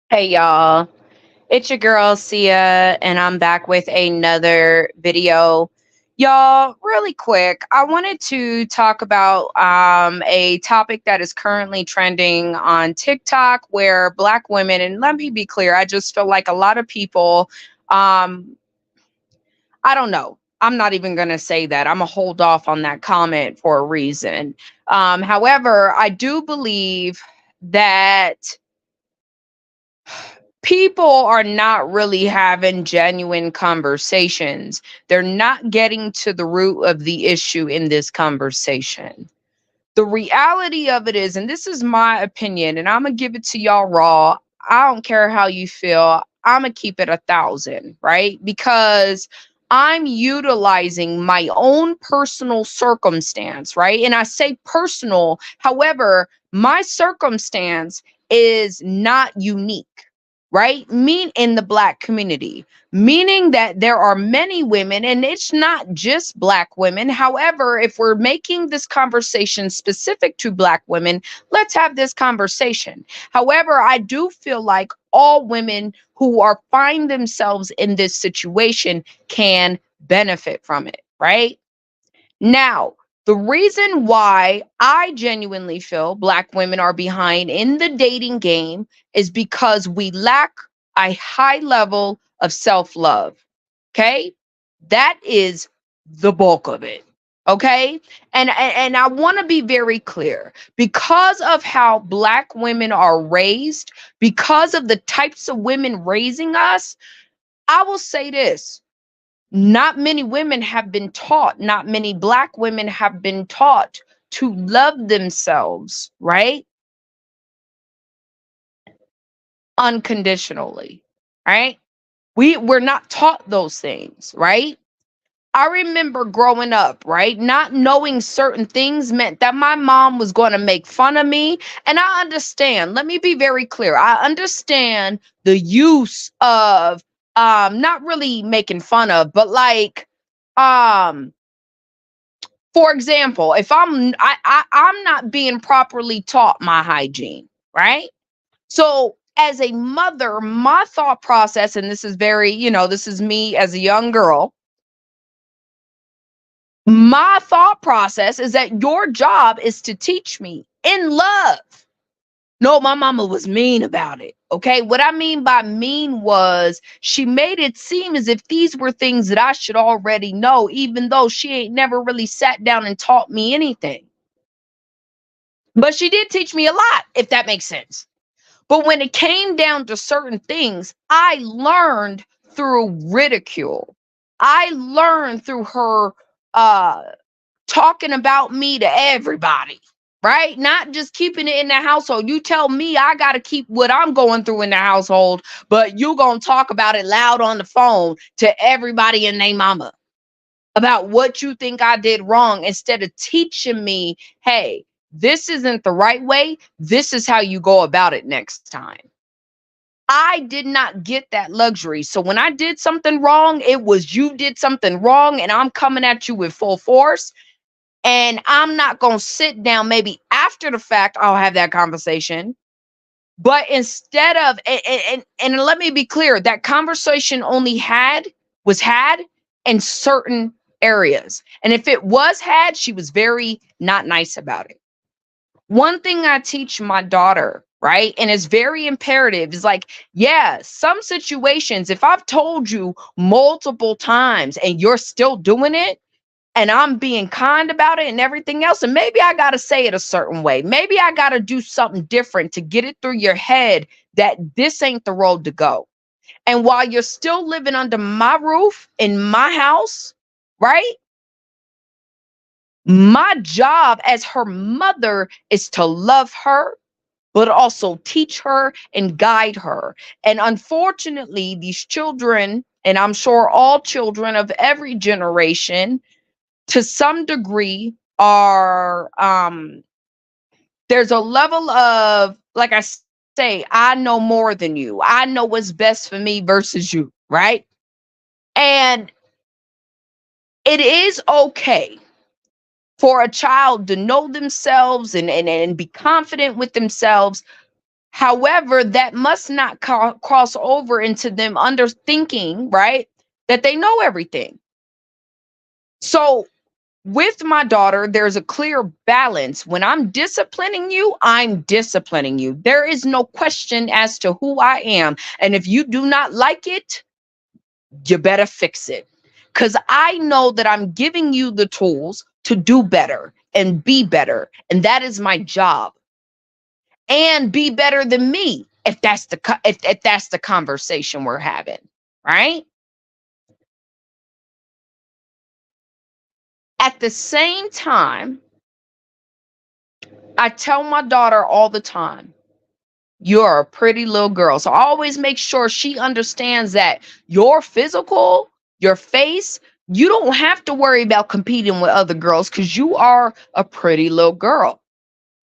Hey y'all, it's your girl Sia, and I'm back with another video. Y'all, really quick, I wanted to talk about a topic that is currently trending on TikTok where Black women, and let me be clear, I just feel like a lot of people, um, I don't know. I'm not even going to say that. I'm going to hold off on that comment for a reason. However, I do believe that people are not really having genuine conversations. They're not getting to the root of the issue in this conversation. The reality of it is, and this is my opinion, and I'm going to give it to y'all raw. I don't care how you feel. I'm going to keep it 1,000, right? Because I'm utilizing my own personal circumstance, right? And I say personal, however, my circumstance is not unique, right? Mean in the Black community, meaning that there are many women, and it's not just Black women. However, if we're making this conversation specific to Black women, let's have this conversation. However, I do feel like all women who are find themselves in this situation can benefit from it, right? Now, the reason why I genuinely feel Black women are behind in the dating game is because we lack a high level of self love. Okay. That is the bulk of it. Okay. And I want to be very clear because of how Black women are raised, because of the types of women raising us, I will say this: not many women have been taught, not many Black women have been taught to love themselves, right? Unconditionally, right? We're not taught those things, right? I remember growing up, right? Not knowing certain things meant that my mom was going to make fun of me. And I understand. Let me be very clear. I understand the use of not really making fun of, but like um for example, if I'm not being properly taught my hygiene, right? So as a mother, my thought process, and this is very, this is me as a young girl, my thought process is that your job is to teach me in love. No, my mama was mean about it. Okay. What I mean by mean was she made it seem as if these were things that I should already know, even though she ain't never really sat down and taught me anything. But she did teach me a lot, if that makes sense. But when it came down to certain things, I learned through ridicule. I learned through her uh talking about me to everybody, right? Not just keeping it in the household. You tell me I got to keep what I'm going through in the household, but you going to talk about it loud on the phone to everybody and their mama about what you think I did wrong instead of teaching me, hey, this isn't the right way. This is how you go about it next time. I did not get that luxury. So when I did something wrong, it was you did something wrong and I'm coming at you with full force. And I'm not going to sit down. Maybe after the fact, I'll have that conversation. But instead of, and let me be clear, that conversation was had in certain areas. And if it was had, she was very not nice about it. One thing I teach my daughter, right? And it's very imperative is like, yeah, some situations, if I've told you multiple times and you're still doing it, and I'm being kind about it and everything else. And maybe I got to say it a certain way. Maybe I got to do something different to get it through your head that this ain't the road to go. And while you're still living under my roof in my house, right? My job as her mother is to love her, but also teach her and guide her. And unfortunately, these children, and I'm sure all children of every generation, to some degree are there's a level of, like I say, I know more than you, I know what's best for me versus you, right? And it is okay for a child to know themselves and be confident with themselves, However, that must not cross over into them under thinking, right? That they know everything. So with my daughter, there's a clear balance. When I'm disciplining you, I'm disciplining you. There is no question as to who I am. And if you do not like it, you better fix it. Because I know that I'm giving you the tools to do better and be better. And that is my job. And be better than me if that's if that's the conversation we're having, right? At the same time, I tell my daughter all the time, you're a pretty little girl. So I always make sure she understands that your physical, your face, you don't have to worry about competing with other girls because you are a pretty little girl.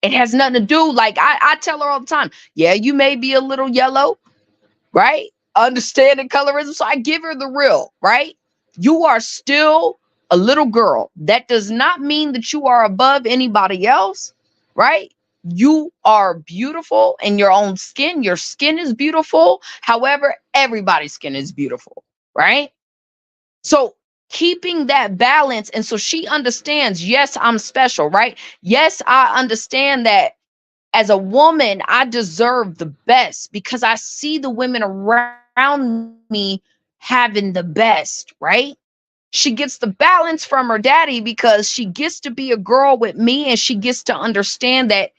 It has nothing to do, like I tell her all the time, yeah, you may be a little yellow, right? Understanding colorism. So I give her the real, right? You are still a little girl. That does not mean that you are above anybody else, right? You are beautiful in your own skin. Your skin is beautiful. However, everybody's skin is beautiful, right? So keeping that balance. And so she understands, yes, I'm special, right? Yes, I understand that as a woman, I deserve the best because I see the women around me having the best, right? She gets the balance from her daddy because she gets to be a girl with me and she gets to understand that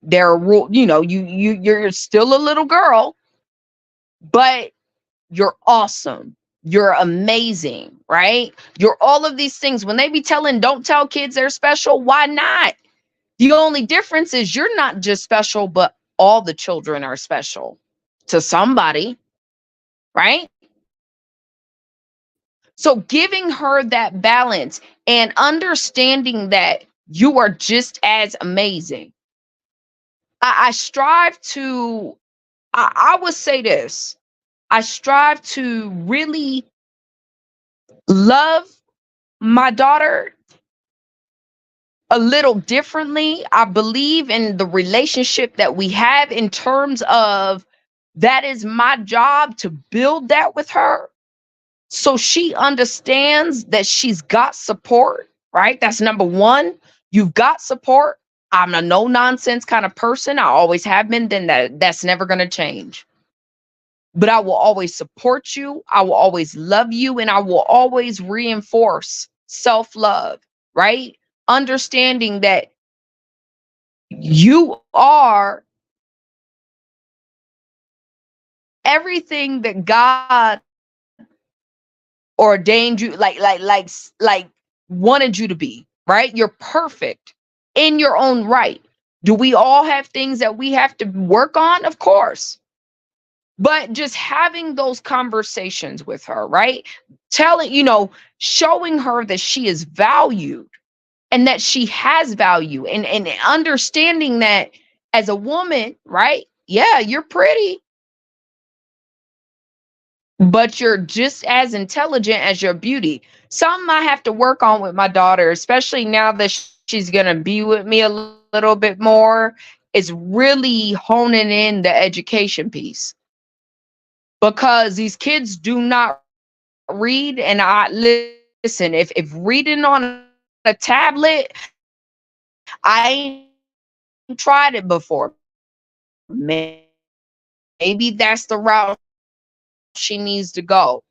there are rules, you're still a little girl, but you're awesome. You're amazing, right? You're all of these things. When they be telling don't tell kids they're special, why not? The only difference is you're not just special, but all the children are special to somebody, right? So giving her that balance and understanding that you are just as amazing. I strive to, I would say this, I strive to really love my daughter a little differently. I believe in the relationship that we have in terms of that is my job to build that with her. So she understands that she's got support, right? That's number one. You've got support. I'm a no nonsense kind of person. I always have been, then that's never going to change. But I will always support you. I will always love you. And I will always reinforce self love, right? Understanding that you are everything that God ordained you, like wanted you to be, right? You're perfect in your own right. Do we all have things that we have to work on? Of course. But just having those conversations with her, right? Telling, showing her that she is valued and that she has value and understanding that as a woman, right? Yeah, you're pretty, but you're just as intelligent as your beauty. Something I have to work on with my daughter, especially now that she's going to be with me a little bit more, is really honing in the education piece because these kids do not read. And I listen, if reading on a tablet, I ain't tried it before. Maybe that's the route she needs to go.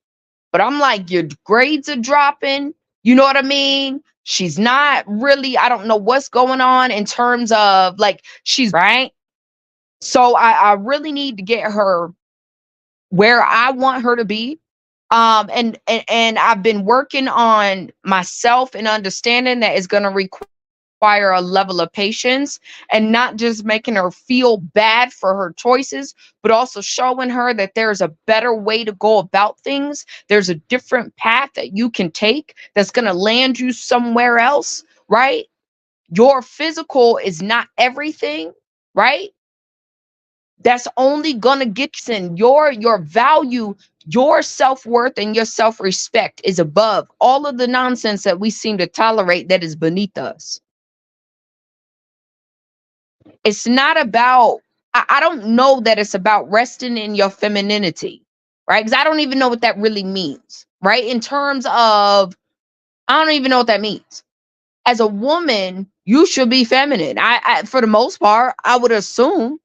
But I'm like, your grades are dropping. You know what I mean? She's not really, I don't know what's going on in terms of like, she's right. So I really need to get her where I want her to be. And I've been working on myself and understanding that it's going to require a level of patience and not just making her feel bad for her choices, but also showing her that there's a better way to go about things. There's a different path that you can take that's going to land you somewhere else, right? Your physical is not everything, right? That's only going to get you in your value, your self-worth and your self-respect is above all of the nonsense that we seem to tolerate that is beneath us. It's not about, I don't know that it's about resting in your femininity, right? Because I don't even know what that really means, right? In terms of, I don't even know what that means. As a woman, you should be feminine. For the most part, I would assume.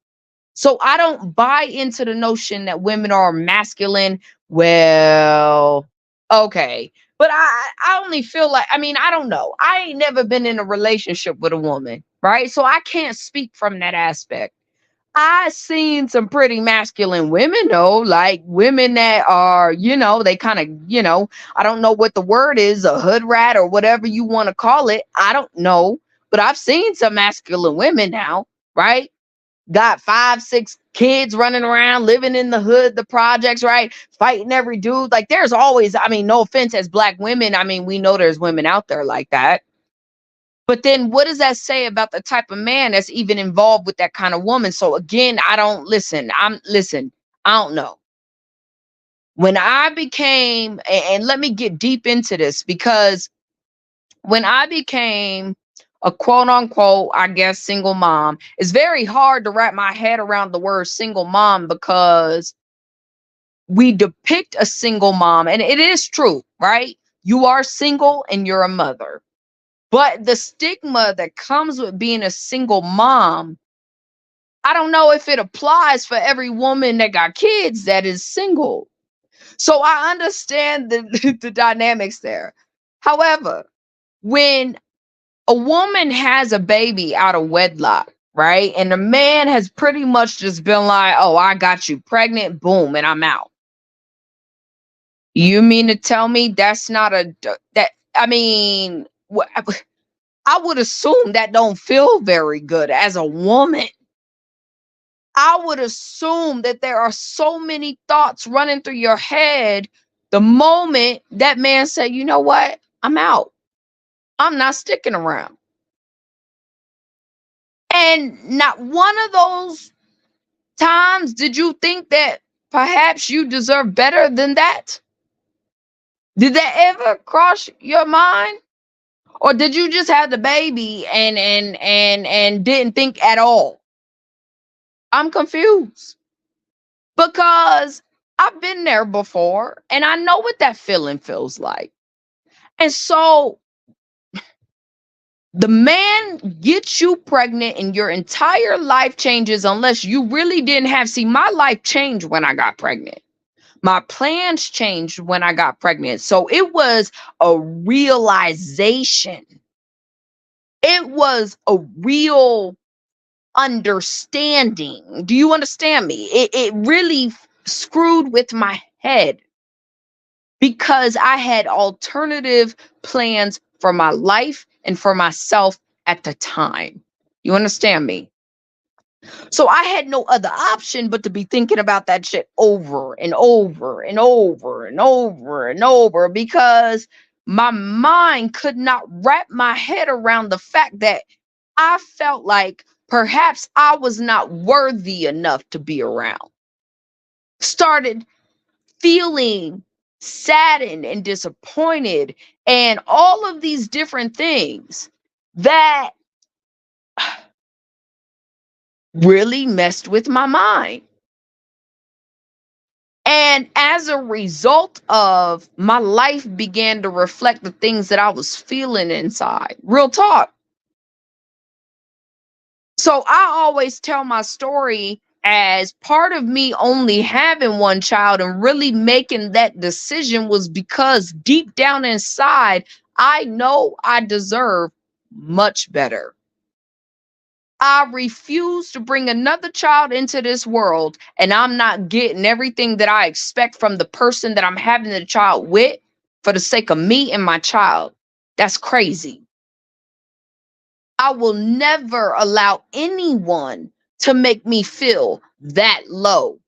So I don't buy into the notion that women are masculine. Well, okay. But I only feel like, I mean, I don't know. I ain't never been in a relationship with a woman, right? So I can't speak from that aspect. I seen some pretty masculine women though, like women that are, they kind of, I don't know what the word is, a hood rat or whatever you want to call it. I don't know, but I've seen some masculine women now, right? Got 5, 6 kids running around, living in the hood, the projects, right? Fighting every dude. Like there's always, I mean, no offense as black women. I mean, we know there's women out there like that. But then what does that say about the type of man that's even involved with that kind of woman? So again, I don't listen. I don't know. When I became, and let me get deep into this, because when I became a quote unquote, I guess, single mom, it's very hard to wrap my head around the word single mom, because we depict a single mom, and it is true, right? You are single and you're a mother. But the stigma that comes with being a single mom, I don't know if it applies for every woman that got kids that is single. So I understand the dynamics there. However, when a woman has a baby out of wedlock, right? And the man has pretty much just been like, oh, I got you pregnant, boom, and I'm out. You mean to tell me that's not I mean, I would assume that don't feel very good as a woman. I would assume that there are so many thoughts running through your head the moment that man said, you know what? I'm out. I'm not sticking around. And not one of those times did you think that perhaps you deserve better than that? Did that ever cross your mind? Or did you just have the baby and didn't think at all? I'm confused. Because I've been there before and I know what that feeling feels like. And so the man gets you pregnant and your entire life changes unless you really didn't have. See, my life changed when I got pregnant. My plans changed when I got pregnant. So it was a realization. It was a real understanding. Do you understand me? It really screwed with my head, because I had alternative plans for my life and for myself at the time. You understand me? So I had no other option but to be thinking about that shit over and over and over and over and over, because my mind could not wrap my head around the fact that I felt like perhaps I was not worthy enough to be around. Started feeling saddened and disappointed and all of these different things that really messed with my mind. And as a result of, my life began to reflect the things that I was feeling inside. Real talk. So I always tell my story as part of me only having one child and really making that decision was because deep down inside, I know I deserve much better. I refuse to bring another child into this world and I'm not getting everything that I expect from the person that I'm having the child with for the sake of me and my child. That's crazy. I will never allow anyone to make me feel that low.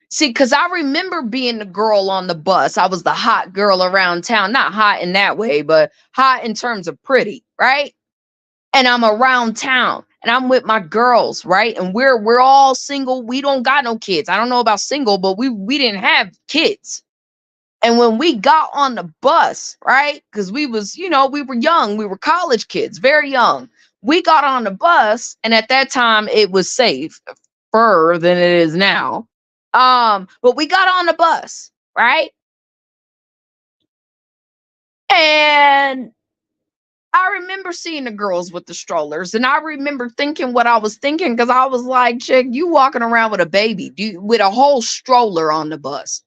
See, because I remember being the girl on the bus. I was the hot girl around town. Not hot in that way, but hot in terms of pretty, right? And I'm around town and I'm with my girls, right? And we're all single. We don't got no kids. I don't know about single, but we didn't have kids. And when we got on the bus, right? Because we was, we were young. We were college kids, very young. We got on the bus, and at that time it was safe. fur than it is now. But we got on the bus, right? And I remember seeing the girls with the strollers, and I remember thinking what I was thinking because I was like, chick, you walking around with a baby, with a whole stroller on the bus.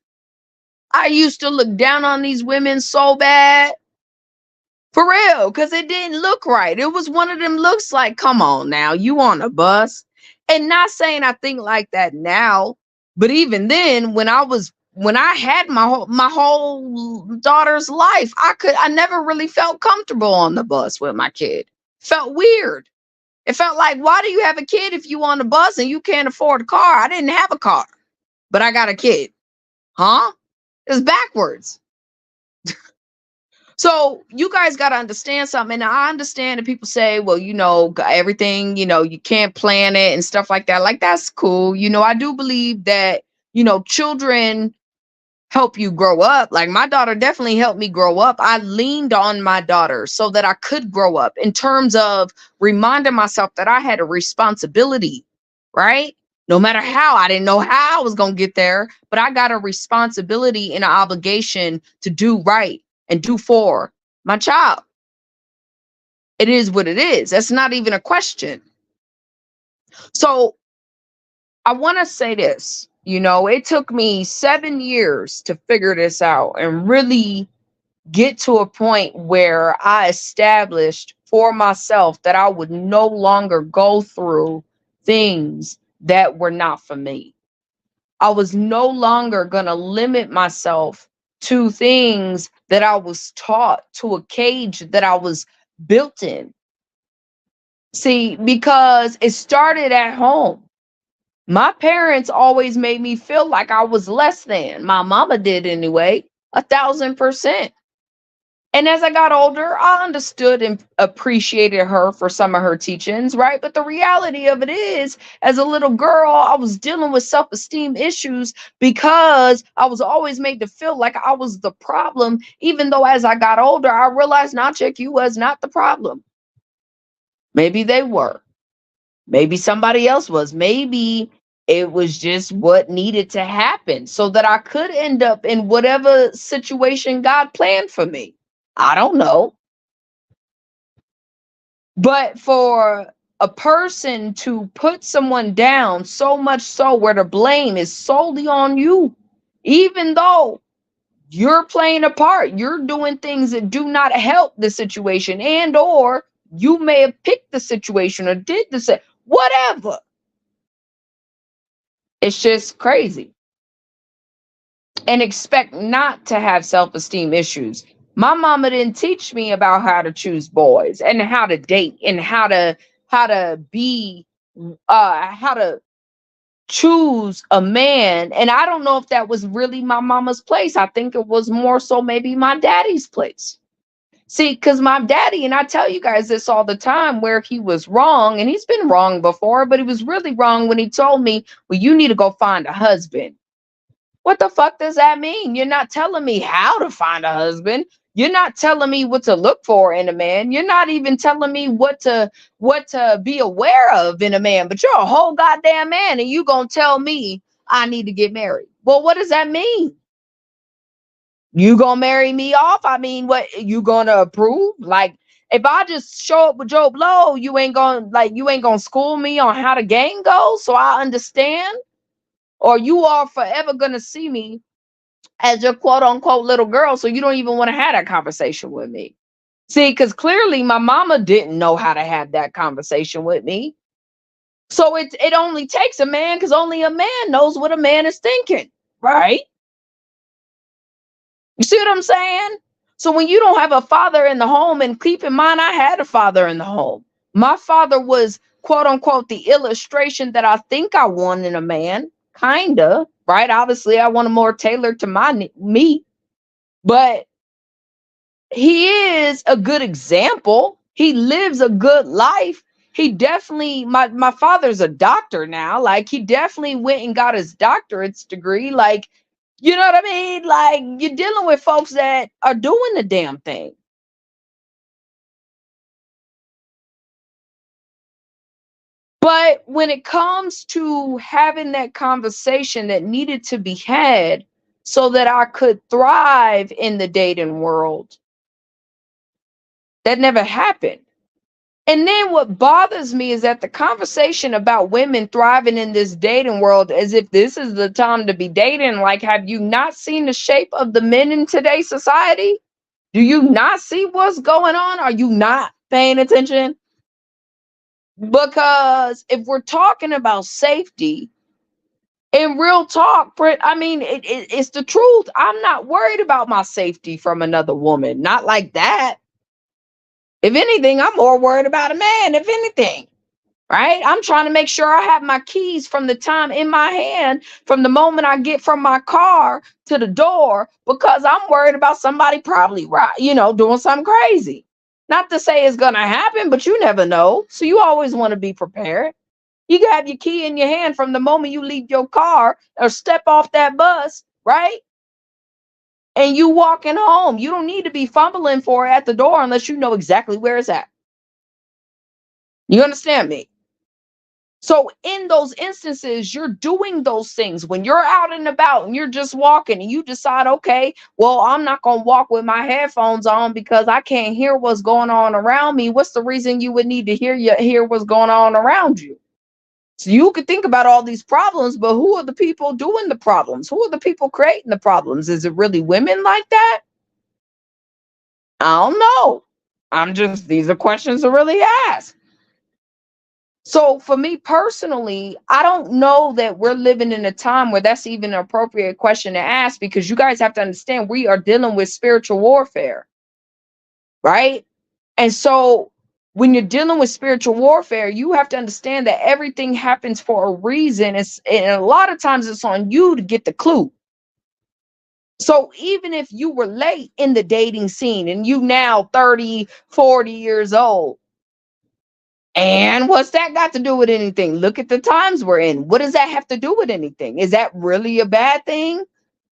I used to look down on these women so bad. For real, because it didn't look right. It was one of them looks like, come on now, you on a bus. And not saying I think like that now, but even then, when I had my whole daughter's life, I never really felt comfortable on the bus with my kid. Felt weird. It felt like, why do you have a kid if you on the bus and you can't afford a car? I didn't have a car, but I got a kid. Huh? It's backwards. So you guys got to understand something. And I understand that people say, well, everything, you can't plan it and stuff like that. Like, that's cool. I do believe that, children help you grow up. Like, my daughter definitely helped me grow up. I leaned on my daughter so that I could grow up in terms of reminding myself that I had a responsibility, right? No matter how, I didn't know how I was going to get there, but I got a responsibility and an obligation to do right and do for my child. It is what it is. That's not even a question. So I want to say this, it took me 7 years to figure this out and really get to a point where I established for myself that I would no longer go through things that were not for me. I was no longer going to limit myself to things that I was taught, to a cage that I was built in. See, because it started at home. My parents always made me feel like I was less than. My mama did anyway, 1,000%. And as I got older, I understood and appreciated her for some of her teachings, right? But the reality of it is, as a little girl, I was dealing with self-esteem issues because I was always made to feel like I was the problem, even though as I got older, I realized, nah, chick, you was not the problem. Maybe they were. Maybe somebody else was. Maybe it was just what needed to happen so that I could end up in whatever situation God planned for me. I don't know. But for a person to put someone down so much so where the blame is solely on you, even though you're playing a part, you're doing things that do not help the situation, and or you may have picked the situation or did the whatever. It's just crazy. And expect not to have self-esteem issues. My mama didn't teach me about how to choose boys and how to date and how to be how to choose a man. And I don't know if that was really my mama's place. I think it was more so maybe my daddy's place. See, because my daddy, and I tell you guys this all the time, where he was wrong, and he's been wrong before, but he was really wrong when he told me, well, you need to go find a husband. What the fuck does that mean? You're not telling me how to find a husband. You're not telling me what to look for in a man. You're not even telling me what to be aware of in a man. But you're a whole goddamn man, and you gonna tell me I need to get married. Well, what does that mean? You gonna marry me off? I mean, what, you gonna approve? Like, if I just show up with Joe Blow, you ain't gonna school me on how the game goes so I understand? Or you are forever gonna see me as your quote unquote little girl, so you don't even want to have that conversation with me? See, because clearly my mama didn't know how to have that conversation with me. So it only takes a man, because only a man knows what a man is thinking, right? You see what I'm saying? So when you don't have a father in the home, and keep in mind, I had a father in the home. My father was quote unquote the illustration that I think I want in a man, kinda, right? Obviously, I want a more tailored to me, but he is a good example. He lives a good life. He definitely, my father's a doctor now. Like, he definitely went and got his doctorate's degree. Like, you know what I mean? Like, you're dealing with folks that are doing the damn thing. But when it comes to having that conversation that needed to be had so that I could thrive in the dating world, that never happened. And then what bothers me is that the conversation about women thriving in this dating world, as if this is the time to be dating, like, have you not seen the shape of the men in today's society? Do you not see what's going on? Are you not paying attention? Because if we're talking about safety, in real talk, I mean, it's the truth. I'm not worried about my safety from another woman. Not like that. If anything, I'm more worried about a man, if anything, right? I'm trying to make sure I have my keys from the time in my hand, from the moment I get from my car to the door, because I'm worried about somebody probably, right, doing something crazy. Not to say it's going to happen, but you never know. So you always want to be prepared. You can have your key in your hand from the moment you leave your car or step off that bus, right? And you walking home. You don't need to be fumbling for it at the door unless you know exactly where it's at. You understand me? So in those instances, you're doing those things when you're out and about and you're just walking and you decide, okay, well, I'm not going to walk with my headphones on because I can't hear what's going on around me. What's the reason you would need to hear what's going on around you? So you could think about all these problems, but who are the people doing the problems? Who are the people creating the problems? Is it really women like that? I don't know. These are questions to really ask. So for me personally, I don't know that we're living in a time where that's even an appropriate question to ask, because you guys have to understand we are dealing with spiritual warfare, right? And so when you're dealing with spiritual warfare, you have to understand that everything happens for a reason. And a lot of times it's on you to get the clue. So even if you were late in the dating scene and you now 30, 40 years old, and what's that got to do with anything? Look at the times we're in. What does that have to do with anything? Is that really a bad thing?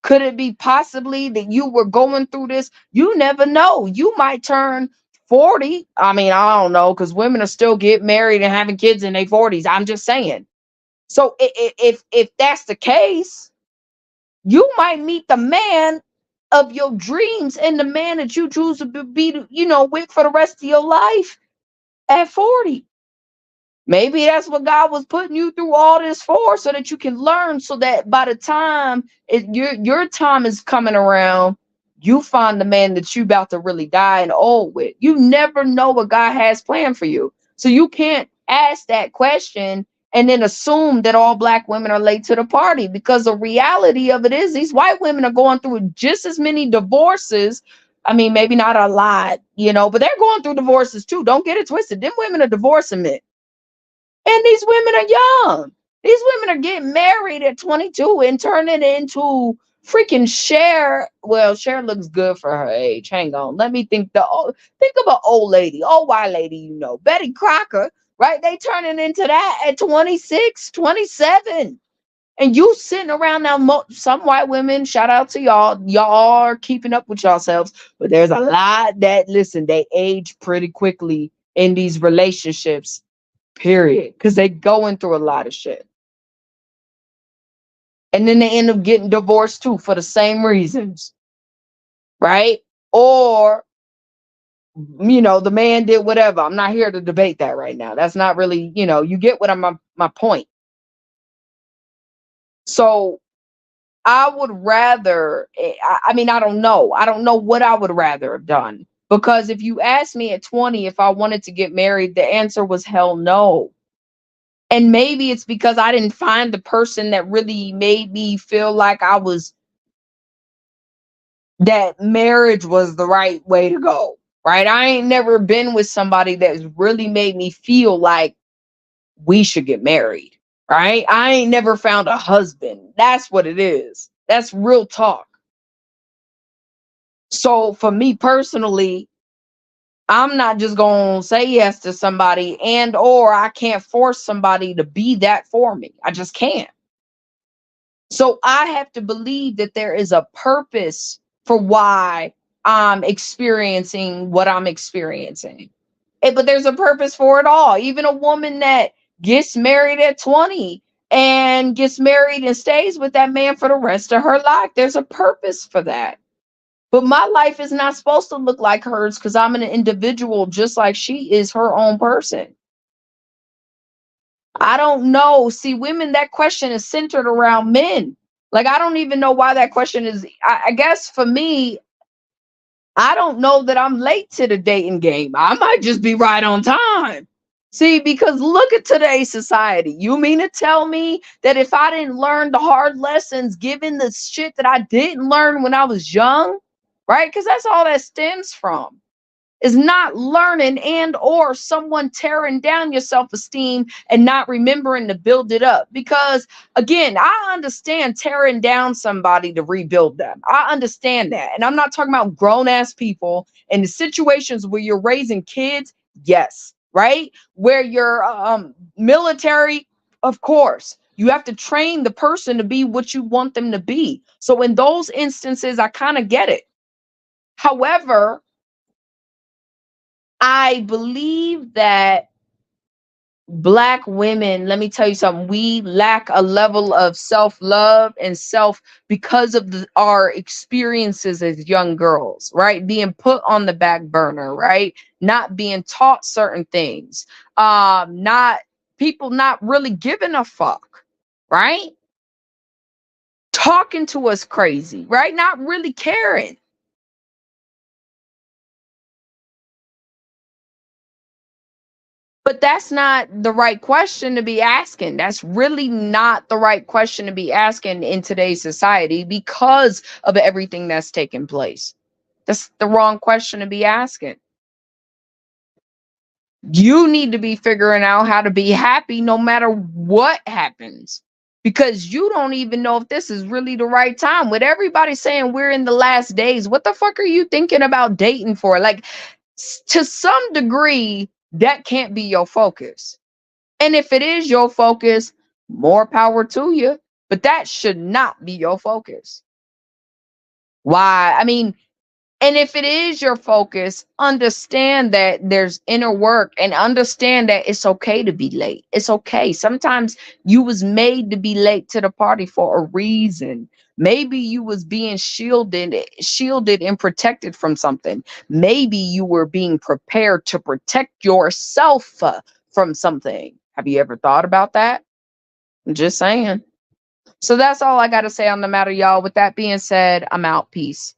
Could it be possibly that you were going through this? You never know. You might turn 40. I mean, I don't know, because women are still getting married and having kids in their 40s. I'm just saying. So if that's the case, you might meet the man of your dreams and the man that you choose to be, with for the rest of your life at 40. Maybe that's what God was putting you through all this for, so that you can learn, so that by the time your time is coming around, you find the man that you about to really die and old with. You never know what God has planned for you. So you can't ask that question and then assume that all black women are late to the party, because the reality of it is these white women are going through just as many divorces. I mean, maybe not a lot, but they're going through divorces too. Don't get it twisted. Them women are divorcing men. And these women are young. These women are getting married at 22 and turning into freaking Cher. Well, Cher looks good for her age. Hang on. Let me think. Think of an old lady, old white lady, Betty Crocker, right? They turning into that at 26, 27. And you sitting around now, some white women, shout out to y'all. Y'all are keeping up with yourselves. But there's a lot that, listen, they age pretty quickly in these relationships. Period. Because they going through a lot of shit. And then they end up getting divorced too for the same reasons. Right? Or, the man did whatever. I'm not here to debate that right now. That's not really, you get what my point. So I would rather, I mean, I don't know. I don't know what I would rather have done. Because if you asked me at 20 if I wanted to get married, the answer was hell no. And maybe it's because I didn't find the person that really made me feel like that marriage was the right way to go, right? I ain't never been with somebody that's really made me feel like we should get married, right? I ain't never found a husband. That's what it is. That's real talk. So for me personally, I'm not just going to say yes to somebody, or I can't force somebody to be that for me. I just can't. So I have to believe that there is a purpose for why I'm experiencing what I'm experiencing. But there's a purpose for it all. Even a woman that gets married at 20 and gets married and stays with that man for the rest of her life. There's a purpose for that. But my life is not supposed to look like hers because I'm an individual just like she is her own person. I don't know. See, women, that question is centered around men. Like, I don't even know why that question is. I guess for me, I don't know that I'm late to the dating game. I might just be right on time. See, because look at today's society. You mean to tell me that if I didn't learn the hard lessons, given the shit that I didn't learn when I was young, right? Because that's all that stems from, is not learning and or someone tearing down your self-esteem and not remembering to build it up. Because again, I understand tearing down somebody to rebuild them. I understand that. And I'm not talking about grown-ass people in the situations where you're raising kids. Yes, right? Where you're military, of course. You have to train the person to be what you want them to be. So in those instances, I kind of get it. However, I believe that Black women, let me tell you something, we lack a level of self-love and self because of our experiences as young girls, right? Being put on the back burner, right? Not being taught certain things, not people not really giving a fuck, right? Talking to us crazy, right? Not really caring. But that's not the right question to be asking. That's really not the right question to be asking in today's society because of everything that's taken place. That's the wrong question to be asking. You need to be figuring out how to be happy no matter what happens, because you don't even know if this is really the right time. With everybody saying we're in the last days, what the fuck are you thinking about dating for? Like, to some degree, that can't be your focus. And if it is your focus, more power to you. But that should not be your focus. Why? I mean, and if it is your focus, understand that there's inner work and understand that it's okay to be late. It's okay. Sometimes you was made to be late to the party for a reason. Maybe you was being shielded and protected from something. Maybe you were being prepared to protect yourself from something. Have you ever thought about that? I'm just saying. So that's all I got to say on the matter, y'all. With that being said, I'm out. Peace.